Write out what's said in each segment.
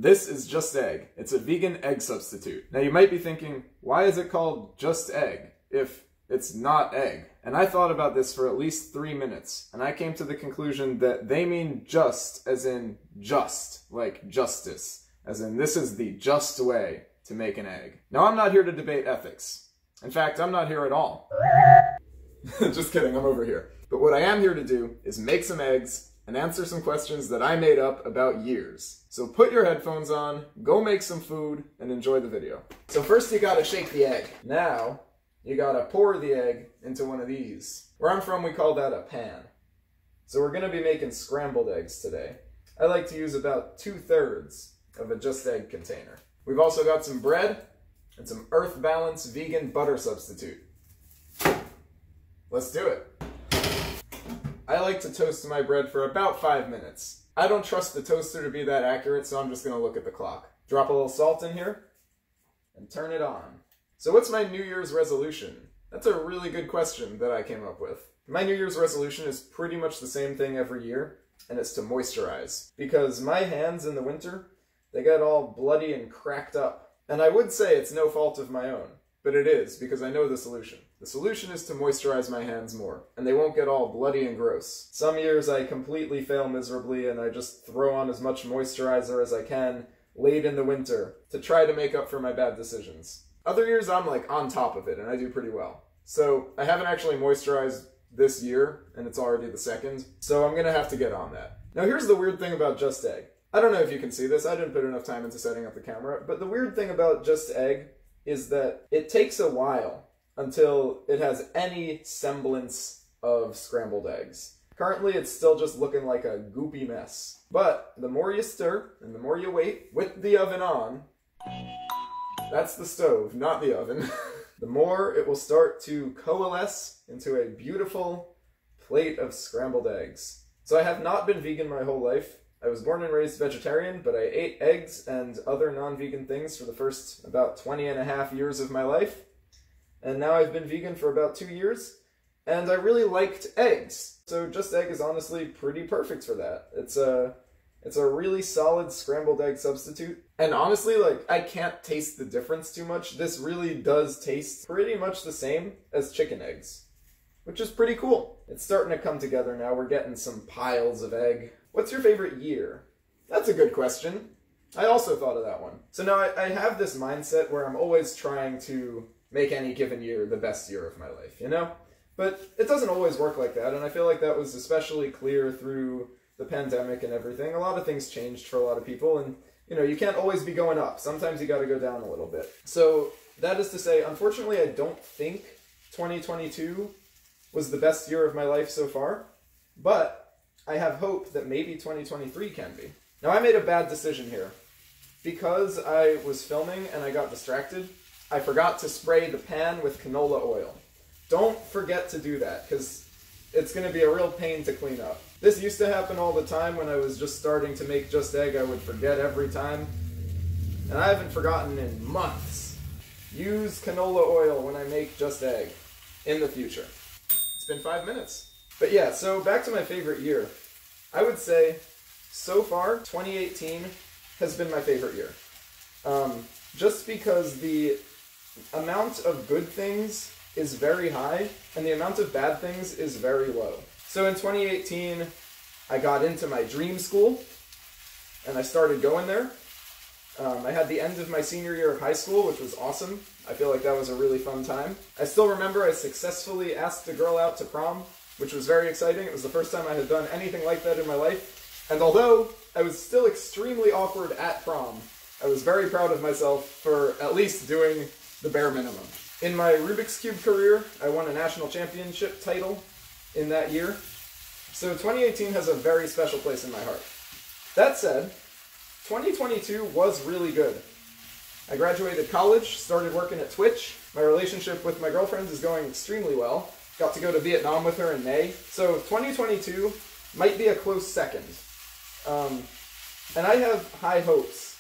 This is Just Egg. It's a vegan egg substitute. Now you might be thinking, why is it called Just Egg if it's not egg? And I thought about this for at least 3 minutes, and I came to the conclusion that they mean just as in just, like justice, as in this is the just way to make an egg. Now I'm not here to debate ethics. In fact, I'm not here at all. Just kidding, I'm over here. But what I am here to do is make some eggs and answer some questions that I made up about years. So put your headphones on, go make some food, and enjoy the video. So first you gotta shake the egg. Now, you gotta pour the egg into one of these. Where I'm from, we call that a pan. So we're gonna be making scrambled eggs today. I like to use about 2/3 of a Just Egg container. We've also got some bread and some Earth Balance vegan butter substitute. Let's do it. I like to toast my bread for about 5 minutes. I don't trust the toaster to be that accurate, so I'm just gonna look at the clock. Drop a little salt in here and turn it on. So what's my New Year's resolution? That's a really good question that I came up with. My New Year's resolution is pretty much the same thing every year, and it's to moisturize. Because my hands in the winter, they get all bloody and cracked up. And I would say it's no fault of my own, but it is, because I know the solution. The solution is to moisturize my hands more, and they won't get all bloody and gross. Some years I completely fail miserably, and I just throw on as much moisturizer as I can late in the winter to try to make up for my bad decisions. Other years I'm like on top of it, and I do pretty well. So I haven't actually moisturized this year, and it's already the second, so I'm gonna have to get on that. Now here's the weird thing about Just Egg. I don't know if you can see this, I didn't put enough time into setting up the camera, but the weird thing about Just Egg is that it takes a while until it has any semblance of scrambled eggs. Currently, it's still just looking like a goopy mess. But the more you stir, and the more you wait, with the oven on, that's the stove, not the oven, the more it will start to coalesce into a beautiful plate of scrambled eggs. So I have not been vegan my whole life. I was born and raised vegetarian, but I ate eggs and other non-vegan things for the first about 20.5 years of my life. And now I've been vegan for about 2 years, and I really liked eggs. So Just Egg is honestly pretty perfect for that. It's a really solid scrambled egg substitute. And honestly, like, I can't taste the difference too much. This really does taste pretty much the same as chicken eggs, which is pretty cool. It's starting to come together now. We're getting some piles of egg. What's your favorite year? That's a good question. I also thought of that one. So now I have this mindset where I'm always trying to make any given year the best year of my life, you know? But it doesn't always work like that, and I feel like that was especially clear through the pandemic and everything. A lot of things changed for a lot of people, and you know, you can't always be going up. Sometimes you gotta go down a little bit. So that is to say, unfortunately, I don't think 2022 was the best year of my life so far, but I have hope that maybe 2023 can be. Now, I made a bad decision here. Because I was filming and I got distracted, I forgot to spray the pan with canola oil. Don't forget to do that, because it's going to be a real pain to clean up. This used to happen all the time when I was just starting to make Just Egg. I would forget every time, and I haven't forgotten in months. Use canola oil when I make Just Egg in the future. It's been 5 minutes. But yeah, so back to my favorite year. I would say, so far, 2018 has been my favorite year. Just because the amount of good things is very high, and the amount of bad things is very low. So in 2018, I got into my dream school, and I started going there. I had the end of my senior year of high school, which was awesome. I feel like that was a really fun time. I still remember I successfully asked a girl out to prom, which was very exciting. It was the first time I had done anything like that in my life. And although I was still extremely awkward at prom, I was very proud of myself for at least doing the bare minimum. In my Rubik's Cube career, I won a national championship title in that year. So 2018 has a very special place in my heart. That said, 2022 was really good. I graduated college, started working at Twitch. My relationship with my girlfriend is going extremely well. Got to go to Vietnam with her in May. So 2022 might be a close second. And I have high hopes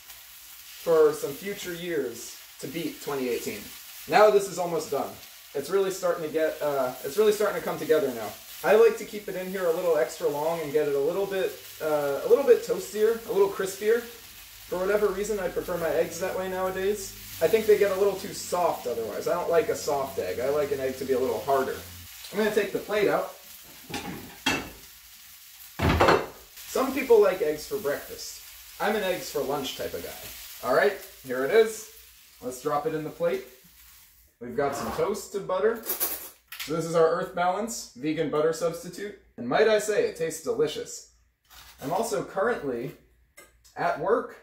for some future years to beat 2018. Now this is almost done. It's really starting to come together now. I like to keep it in here a little extra long and get it a little bit toastier, a little crispier. For whatever reason, I prefer my eggs that way nowadays. I think they get a little too soft otherwise. I don't like a soft egg. I like an egg to be a little harder. I'm going to take the plate out. Some people like eggs for breakfast. I'm an eggs for lunch type of guy. All right, here it is. Let's drop it in the plate. We've got some toast to butter. So this is our Earth Balance vegan butter substitute. And might I say, it tastes delicious. I'm also currently at work.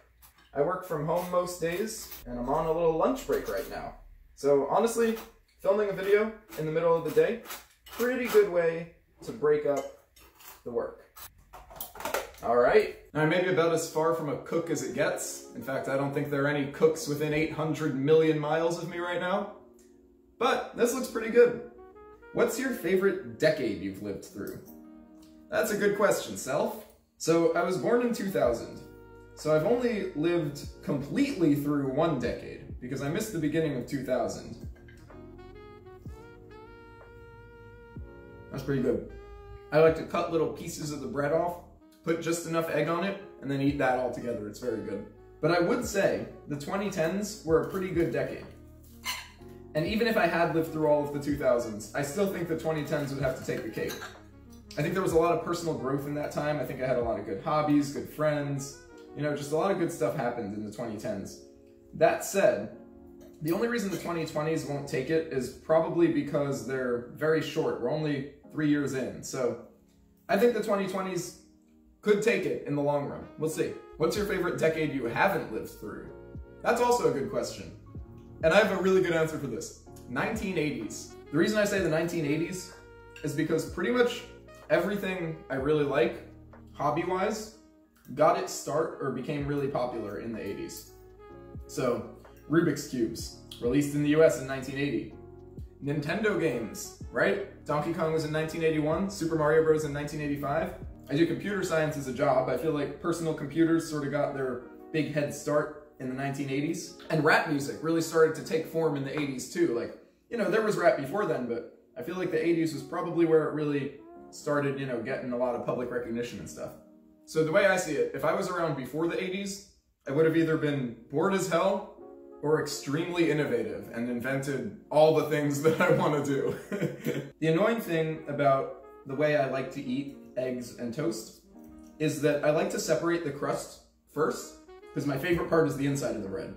I work from home most days, and I'm on a little lunch break right now. So honestly, filming a video in the middle of the day, pretty good way to break up the work. All right, I'm maybe about as far from a cook as it gets. In fact, I don't think there are any cooks within 800 million miles of me right now. But this looks pretty good. What's your favorite decade you've lived through? That's a good question, Self. So I was born in 2000. So I've only lived completely through one decade, because I missed the beginning of 2000. That's pretty good. I like to cut little pieces of the bread off, put just enough egg on it, and then eat that all together. It's very good. But I would say the 2010s were a pretty good decade. And even if I had lived through all of the 2000s, I still think the 2010s would have to take the cake. I think there was a lot of personal growth in that time. I think I had a lot of good hobbies, good friends. You know, just a lot of good stuff happened in the 2010s. That said, the only reason the 2020s won't take it is probably because they're very short. We're only 3 years in. So I think the 2020s could take it in the long run. We'll see. What's your favorite decade you haven't lived through? That's also a good question. And I have a really good answer for this. 1980s. The reason I say the 1980s is because pretty much everything I really like, hobby-wise, got its start or became really popular in the 80s. So, Rubik's Cubes, released in the US in 1980. Nintendo games, right? Donkey Kong was in 1981, Super Mario Bros. In 1985. I do computer science as a job. I feel like personal computers sort of got their big head start in the 1980s. And rap music really started to take form in the 80s too. Like, you know, there was rap before then, but I feel like the 80s was probably where it really started, you know, getting a lot of public recognition and stuff. So the way I see it, if I was around before the 80s, I would have either been bored as hell or extremely innovative and invented all the things that I want to do. The annoying thing about the way I like to eat eggs and toast is that I like to separate the crust first, because my favorite part is the inside of the bread.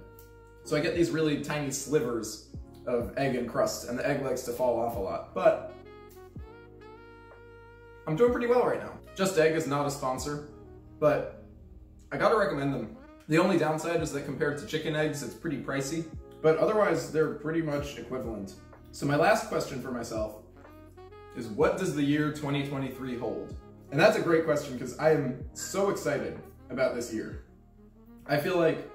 So I get these really tiny slivers of egg and crust, and the egg likes to fall off a lot. But I'm doing pretty well right now. Just Egg is not a sponsor, but I gotta recommend them. The only downside is that compared to chicken eggs, it's pretty pricey, but otherwise they're pretty much equivalent. So my last question for myself is, what does the year 2023 hold? And that's a great question because I am so excited about this year. I feel like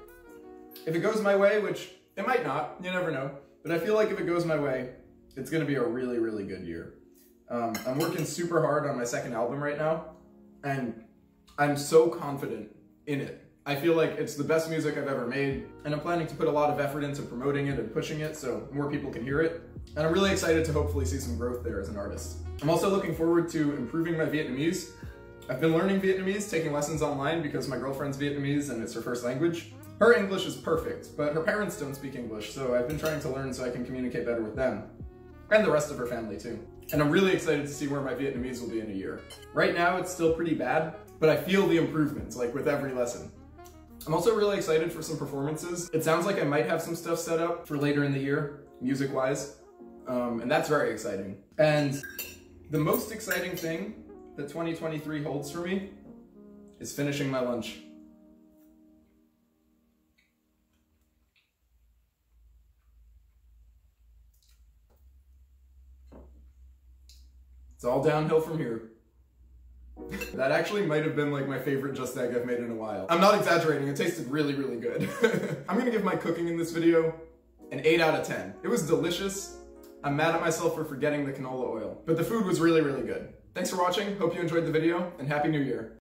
if it goes my way, which it might not, you never know, but I feel like if it goes my way, it's gonna be a really, really good year. I'm working super hard on my second album right now, and I'm so confident in it. I feel like it's the best music I've ever made, and I'm planning to put a lot of effort into promoting it and pushing it so more people can hear it. And I'm really excited to hopefully see some growth there as an artist. I'm also looking forward to improving my Vietnamese. I've been learning Vietnamese, taking lessons online because my girlfriend's Vietnamese and it's her first language. Her English is perfect, but her parents don't speak English, so I've been trying to learn so I can communicate better with them. And the rest of her family too. And I'm really excited to see where my Vietnamese will be in a year. Right now it's still pretty bad, but I feel the improvements, like with every lesson. I'm also really excited for some performances. It sounds like I might have some stuff set up for later in the year, music-wise, and that's very exciting. And the most exciting thing that 2023 holds for me is finishing my lunch. It's all downhill from here. That actually might have been like my favorite Just Egg I've made in a while. I'm not exaggerating, it tasted really, really good. I'm gonna give my cooking in this video an 8 out of 10. It was delicious. I'm mad at myself for forgetting the canola oil, but the food was really, really good. Thanks for watching, hope you enjoyed the video, and Happy New Year.